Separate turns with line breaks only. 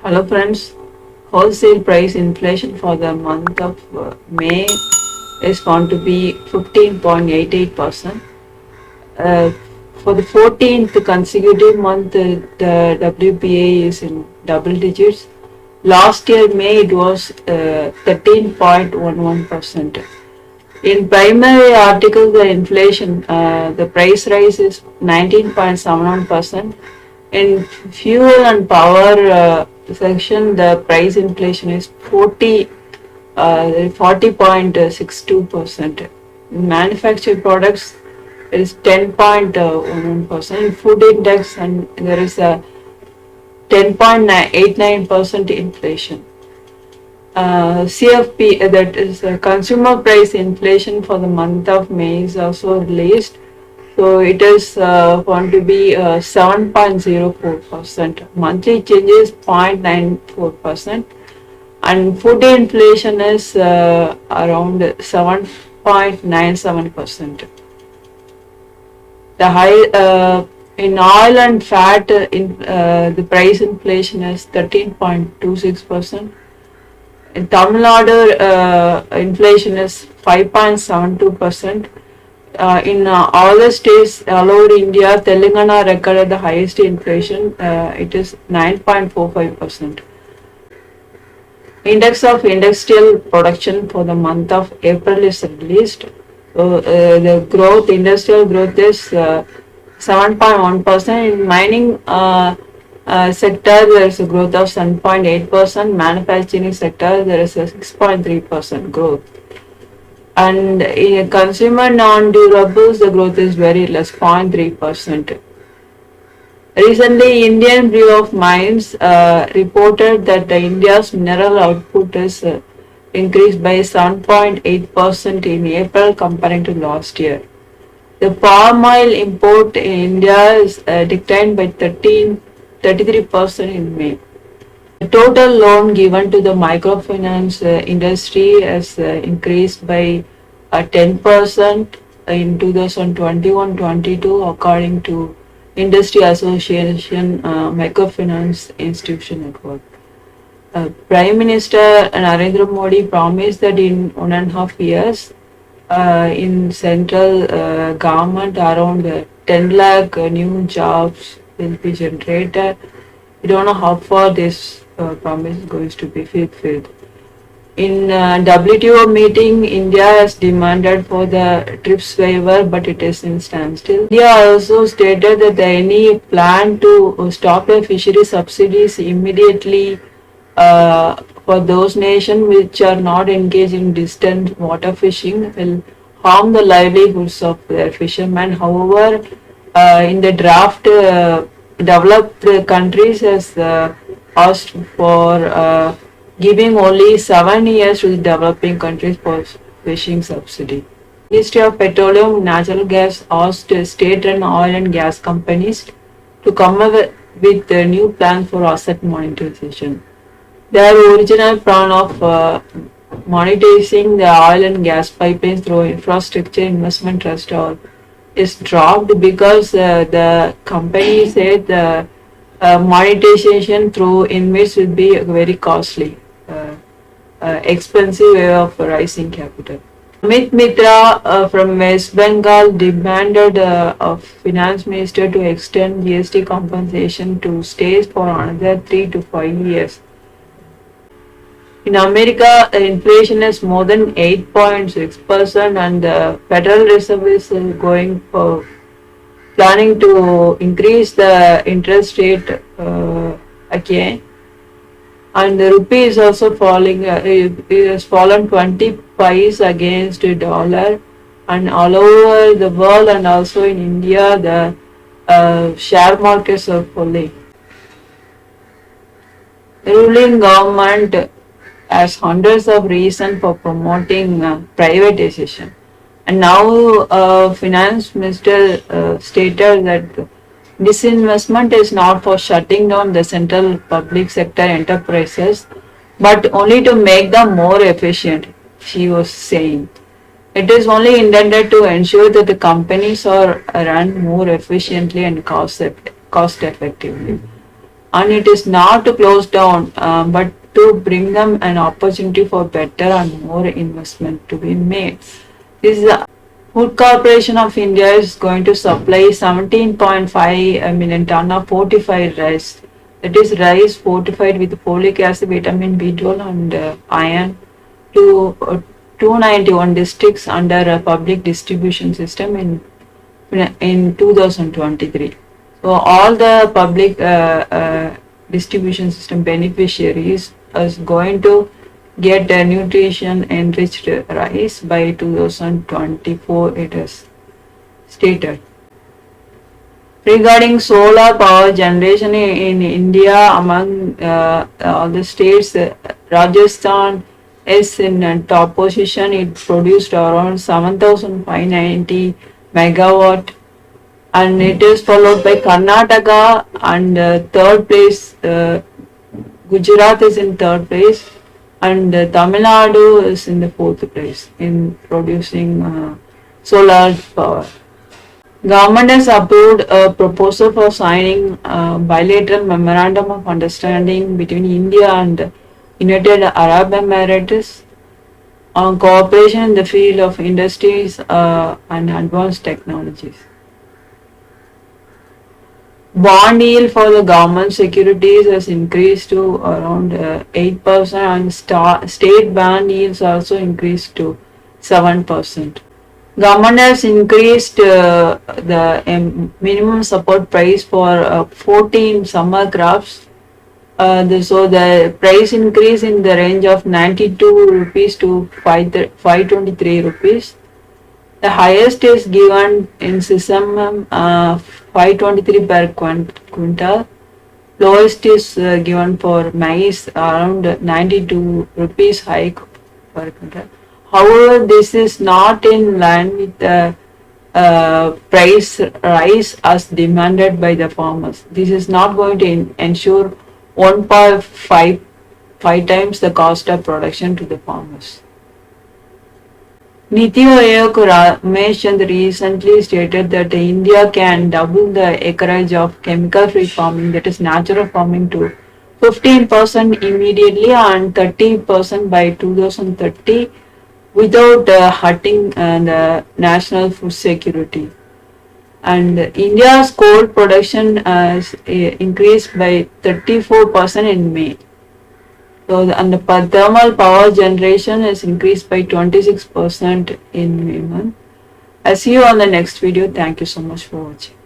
Hello friends, wholesale price inflation for the month of May is found to be 15.88%. Uh, for the 14th consecutive month, the WPA is in double digits. Last year May it was 13.11%. In primary article, the inflation, the price rise is 19.71%. In fuel and power section, the price inflation is 40.62%. In manufactured products, it is 10.11%. In food index, and there is a 10.89% inflation. CFP, that is consumer price inflation for the month of May, is also released. So it is found to be 7.04%. Monthly change is 0.94%, and food inflation is around 7.97%. The high in oil and fat, the price inflation is 13.26%. In Tamil Nadu, inflation is 5.72%. In all the states all over India, Telangana recorded the highest inflation. It is 9.45%. Index of industrial production for the month of April is released. So the growth, industrial growth is 7.1%. In mining sector, there is a growth of 7.8%. Manufacturing sector, there is a 6.3% growth. And in consumer non-durables, the growth is very less, 0.3%. Recently, Indian Bureau of Mines reported that India's mineral output is increased by 7.8% in April comparing to last year. The palm oil import in India is declined by 33% in May. The total loan given to the microfinance industry has increased by 10% in 2021-22 according to Industry Association Microfinance Institution Network. Prime Minister Narendra Modi promised that in 1.5 years in central government around 10 lakh new jobs will be generated. We don't know how far this promise is going to be fulfilled. In WTO meeting, India has demanded for the TRIPS waiver, but it is in standstill. India also stated that any plan to stop the fishery subsidies immediately for those nations which are not engaged in distant water fishing will harm the livelihoods of their fishermen. However, in the draft, developed countries has asked for giving only 7 years to the developing countries for fishing subsidy. Ministry of Petroleum and Natural Gas asked state and oil and gas companies to come up with a new plan for asset monetization. Their original plan of monetizing the oil and gas pipelines through infrastructure investment trust is dropped because the company said the monetization through InvITs will be very costly, expensive way of raising capital. Amit Mitra from West Bengal demanded of Finance Minister to extend GST compensation to states for another 3 to 5 years. In America, inflation is more than 8.6%, and the Federal Reserve is planning to increase the interest rate again. And the rupee is also falling. It has fallen 20 pies against the dollar, and all over the world and also in India, the share markets are falling. The ruling government has hundreds of reasons for promoting privatization. And now Finance Minister stated that disinvestment is not for shutting down the central public sector enterprises, but only to make them more efficient, she was saying. It is only intended to ensure that the companies are run more efficiently and cost effectively. and it is not to close down, but to bring them an opportunity for better and more investment to be made. This is the Food Corporation of India is going to supply 17.5 million ton of fortified rice. That is rice fortified with folic acid, vitamin B12 and iron to 291 districts under a public distribution system in 2023. So all the public distribution system beneficiaries is going to get a nutrition enriched rice by 2024, it is stated. Regarding solar power generation in India, among all the states, Rajasthan is in top position. It produced around 7,590 megawatt, and it is followed by Karnataka, and third place, Gujarat is in third place, and Tamil Nadu is in the fourth place in producing solar power. Government has approved a proposal for signing a bilateral memorandum of understanding between India and United Arab Emirates on cooperation in the field of industries and advanced technologies. Bond yield for the government securities has increased to around 8%, and state bond yields also increased to 7%. Government has increased the minimum support price for 14 summer crops. So the price increase in the range of 92 rupees to 523 rupees. The highest is given in sesame 523 per quintal. Lowest is given for maize around 92 rupees hike per quintal. However, this is not in line with the price rise as demanded by the farmers. This is not going to ensure 1.5 times the cost of production to the farmers. Niti Aayog Ramesh Chand recently stated that India can double the acreage of chemical-free farming, that is natural farming, to 15% immediately and 30% by 2030 without hurting the national food security. And India's coal production has increased by 34% in May. So and the thermal power generation has increased by 26% in May month. I'll see you on the next video. Thank you so much for watching.